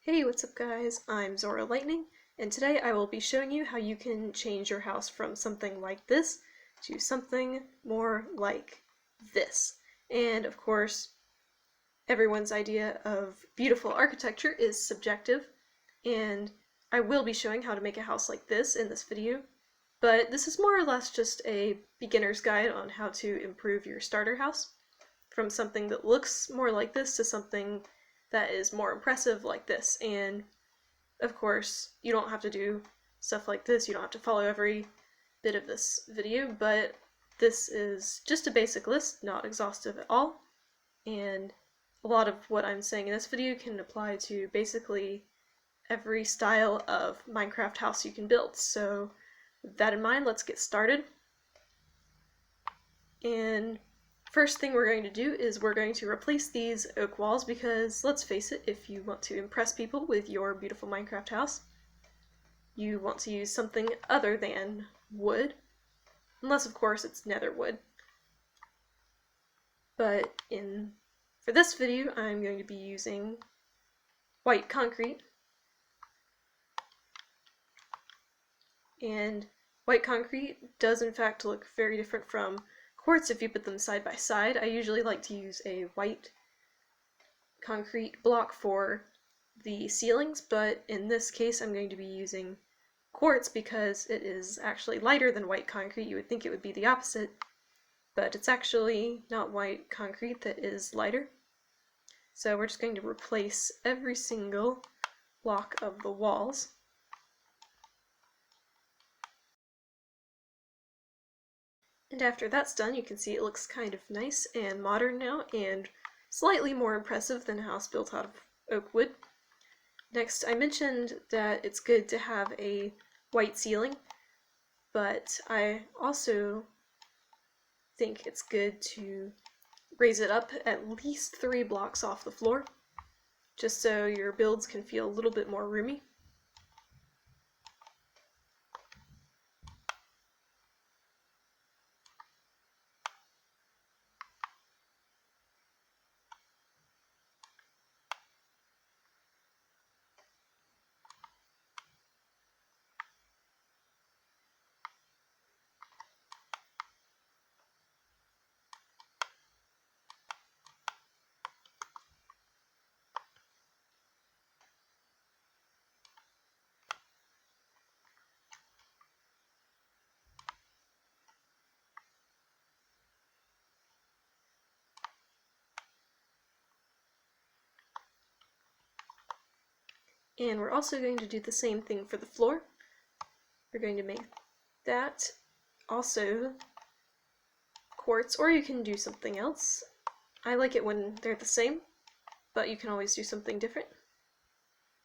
Hey, what's up guys? I'm Zora Lightning, and today I will be showing you how you can change your house from something like this to something more like this. And of course, everyone's idea of beautiful architecture is subjective, and I will be showing how to make a house like this in this video, but this is more or less just a beginner's guide on how to improve your starter house from something that looks more like this to something that is more impressive like this. And of course, you don't have to do stuff like this, you don't have to follow every bit of this video, but this is just a basic list, not exhaustive at all, and a lot of what I'm saying in this video can apply to basically every style of Minecraft house you can build. So with that in mind, let's get started. And first thing we're going to do is we're going to replace these oak walls because, let's face it, if you want to impress people with your beautiful Minecraft house, you want to use something other than wood, unless of course it's nether wood. But for this video I'm going to be using white concrete, and white concrete does in fact look very different from quartz if you put them side by side. I usually like to use a white concrete block for the ceilings, but in this case I'm going to be using quartz because it is actually lighter than white concrete. You would think it would be the opposite, but it's actually not white concrete that is lighter. So we're just going to replace every single block of the walls. And after that's done, you can see it looks kind of nice and modern now, and slightly more impressive than a house built out of oak wood. Next, I mentioned that it's good to have a white ceiling, but I also think it's good to raise it up at least 3 blocks off the floor, just so your builds can feel a little bit more roomy. And we're also going to do the same thing for the floor. We're going to make that also quartz, or you can do something else. I like it when they're the same, but you can always do something different.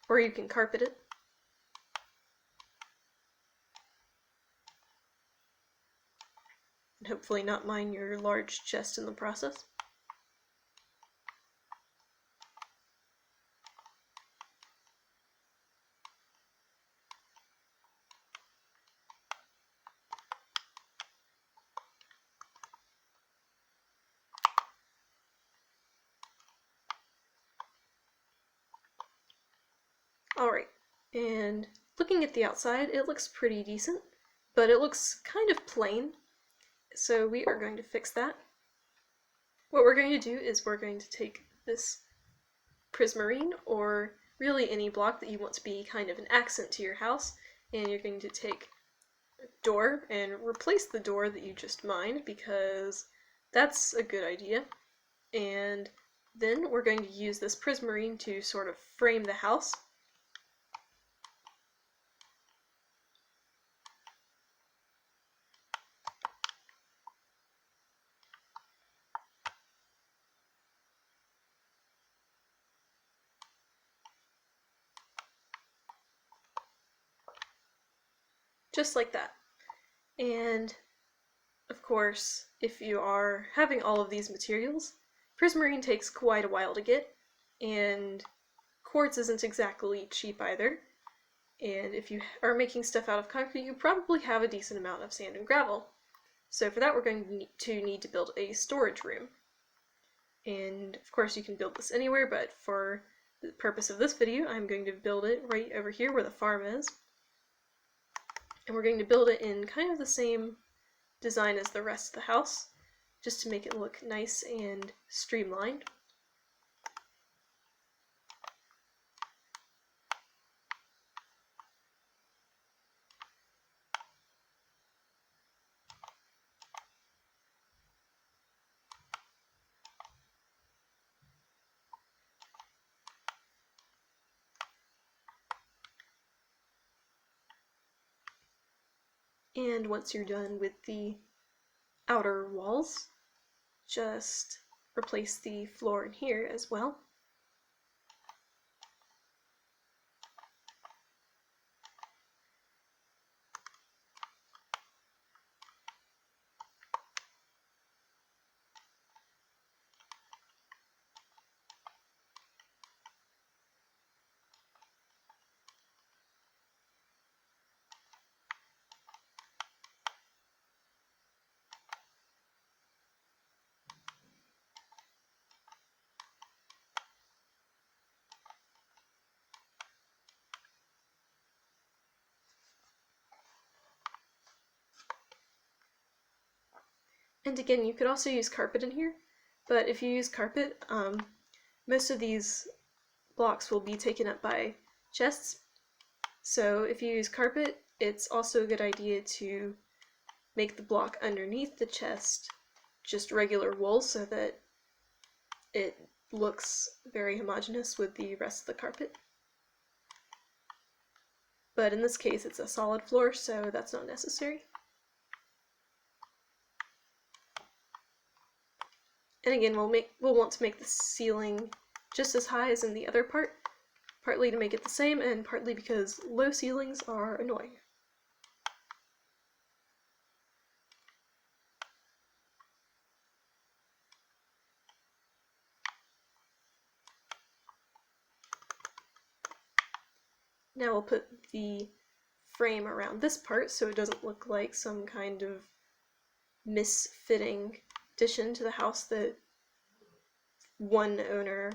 Or you can carpet it. And hopefully not mine your large chest in the process. Alright, and looking at the outside, it looks pretty decent, but it looks kind of plain, so we are going to fix that. What we're going to do is we're going to take this prismarine, or really any block that you want to be kind of an accent to your house, and you're going to take a door and replace the door that you just mined, because that's a good idea. And then we're going to use this prismarine to sort of frame the house. Just like that. And of course, if you are having all of these materials, prismarine takes quite a while to get, and quartz isn't exactly cheap either. And if you are making stuff out of concrete, you probably have a decent amount of sand and gravel. So for that, we're going to need to build a storage room. And of course you can build this anywhere, but for the purpose of this video, I'm going to build it right over here where the farm is. And we're going to build it in kind of the same design as the rest of the house, just to make it look nice and streamlined. And once you're done with the outer walls, just replace the floor in here as well. And again, you could also use carpet in here, but if you use carpet, most of these blocks will be taken up by chests. So if you use carpet, it's also a good idea to make the block underneath the chest just regular wool so that it looks very homogeneous with the rest of the carpet. But in this case, it's a solid floor, so that's not necessary. And again, we'll want to make the ceiling just as high as in the other part, partly to make it the same, and partly because low ceilings are annoying. Now we'll put the frame around this part so it doesn't look like some kind of misfitting addition to the house that one owner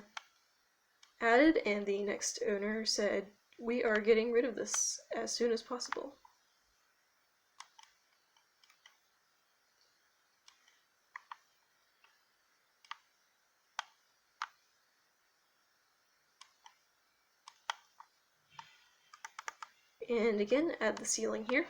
added and the next owner said, "We are getting rid of this as soon as possible." And again, add the ceiling here.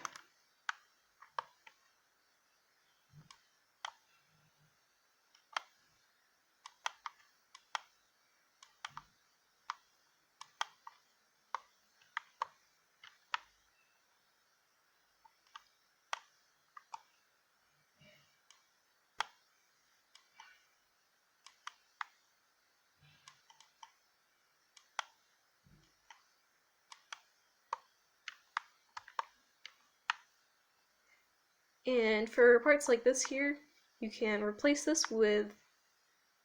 And for parts like this here, you can replace this with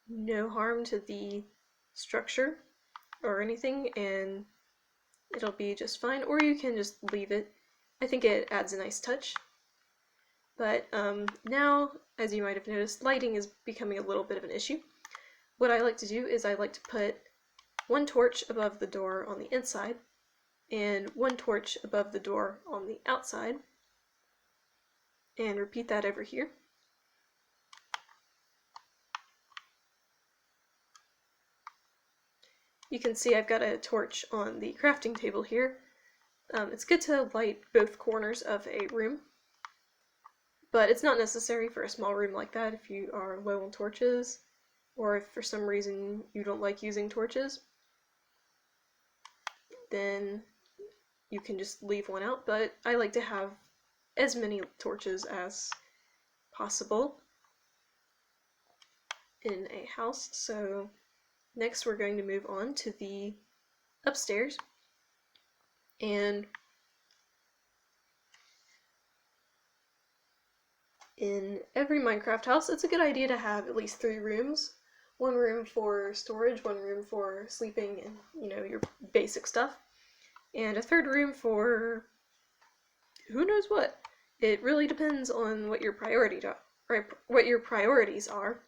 no harm to the structure or anything, and it'll be just fine, or you can just leave it. I think it adds a nice touch. But now, as you might have noticed, lighting is becoming a little bit of an issue. What I like to do is I like to put one torch above the door on the inside, and one torch above the door on the outside, and repeat that over here. You can see I've got a torch on the crafting table here. It's good to light both corners of a room, but it's not necessary for a small room like that if you are low on torches, or if for some reason you don't like using torches, then you can just leave one out, but I like to have as many torches as possible in a house. So next we're going to move on to the upstairs, and in every Minecraft house it's a good idea to have at least 3 rooms. One room for storage, one room for sleeping and, you know, your basic stuff, and a third room for who knows what. It really depends on what your priorities are.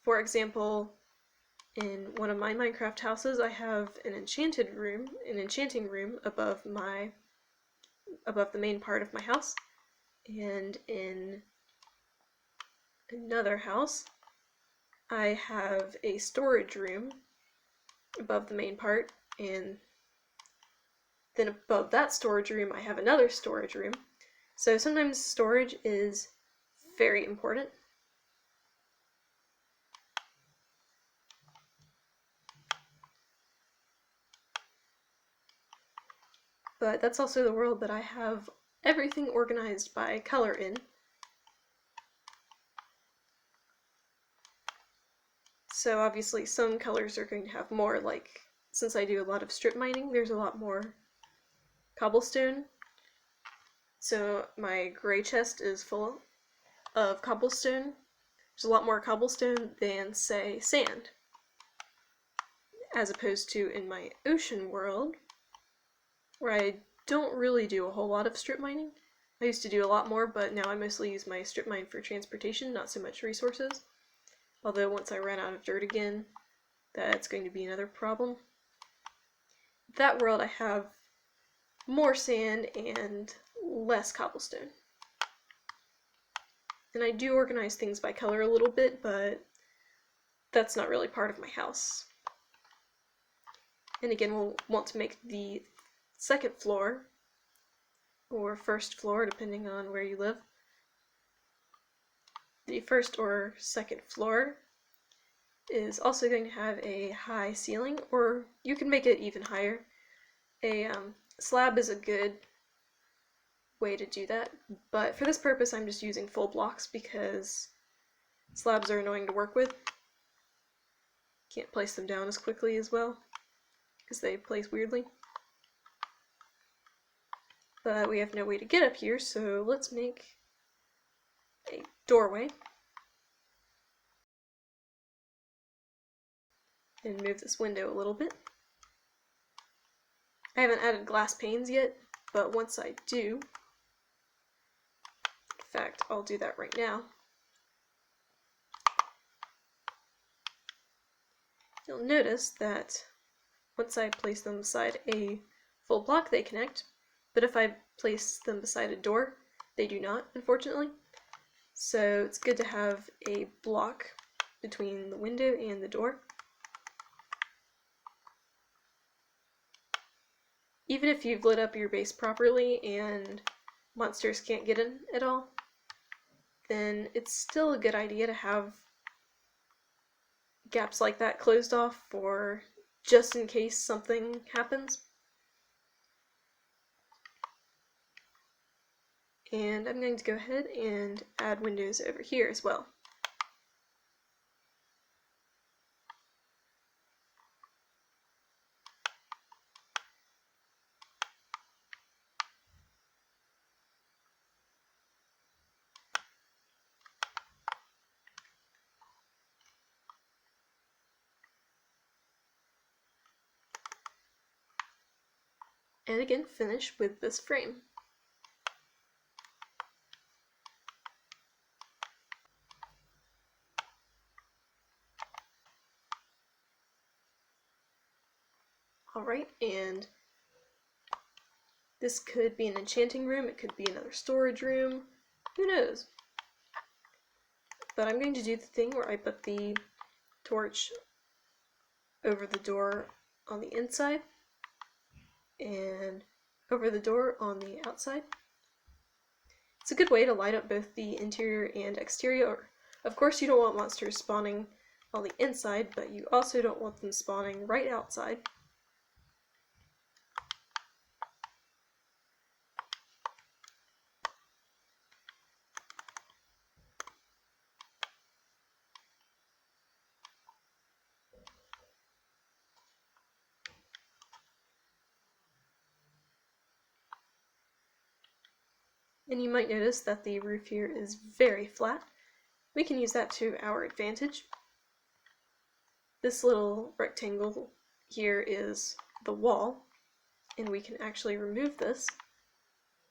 For example, In one of my Minecraft houses, I have an enchanting room above the main part of my house. And in another house, I have a storage room above the main part, and then above that storage room I have another storage room. So sometimes storage is very important. But that's also the world that I have everything organized by color in. So obviously some colors are going to have more, like, since I do a lot of strip mining, there's a lot more cobblestone. So my gray chest is full of cobblestone. There's a lot more cobblestone than, say, sand. As opposed to in my ocean world, where I don't really do a whole lot of strip mining. I used to do a lot more, but now I mostly use my strip mine for transportation, not so much resources. Although once I run out of dirt again, that's going to be another problem. That world I have more sand and less cobblestone. And I do organize things by color a little bit, but that's not really part of my house. And again, we'll want to make the second floor, or first floor, depending on where you live. The first or second floor is also going to have a high ceiling, or you can make it even higher. A slab is a good way to do that, but for this purpose I'm just using full blocks because slabs are annoying to work with. Can't place them down as quickly as well because they place weirdly. But we have no way to get up here, so let's make a doorway and move this window a little bit. I haven't added glass panes yet, but once I do, in fact, I'll do that right now, you'll notice that once I place them beside a full block, they connect, but if I place them beside a door, they do not, unfortunately. So it's good to have a block between the window and the door. Even if you've lit up your base properly and monsters can't get in at all, then it's still a good idea to have gaps like that closed off for just in case something happens. And I'm going to go ahead and add windows over here as well. And again, finish with this frame. Alright, and this could be an enchanting room, it could be another storage room, who knows? But I'm going to do the thing where I put the torch over the door on the inside and over the door on the outside. It's a good way to light up both the interior and exterior. Of course, you don't want monsters spawning on the inside, but you also don't want them spawning right outside. And you might notice that the roof here is very flat. We can use that to our advantage. This little rectangle here is the wall, and we can actually remove this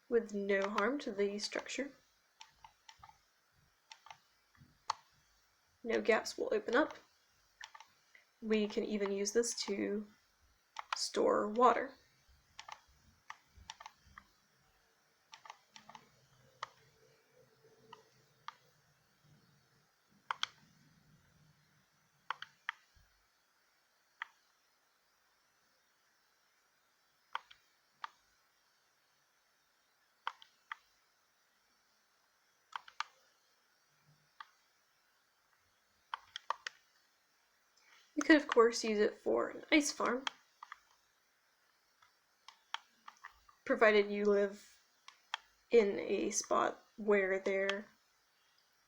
with no harm to the structure. No gaps will open up. we can even use this to store water. You could, of course, use it for an ice farm, provided you live in a spot where there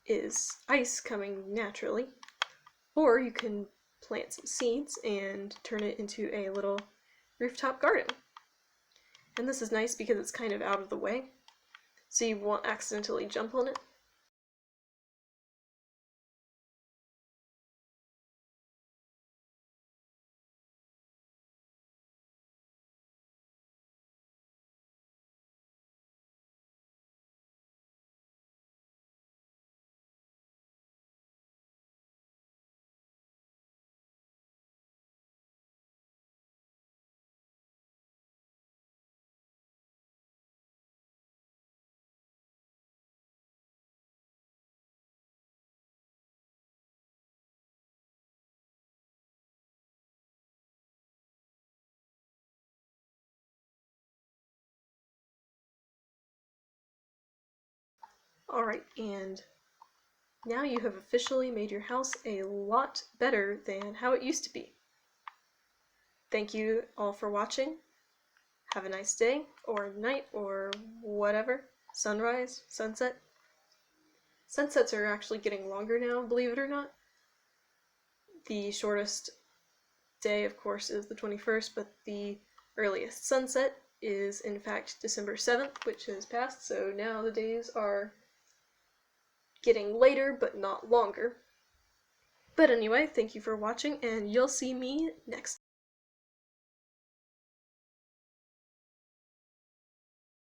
is ice coming naturally. Or you can plant some seeds and turn it into a little rooftop garden. And this is nice because it's kind of out of the way, so you won't accidentally jump on it. Alright, and now you have officially made your house a lot better than how it used to be. Thank you all for watching. Have a nice day, or night, or whatever. Sunrise, sunset. Sunsets are actually getting longer now, believe it or not. The shortest day, of course, is the 21st, but the earliest sunset is, in fact, December 7th, which has passed, so now the days are getting later, but not longer. But anyway, thank you for watching, and you'll see me next time.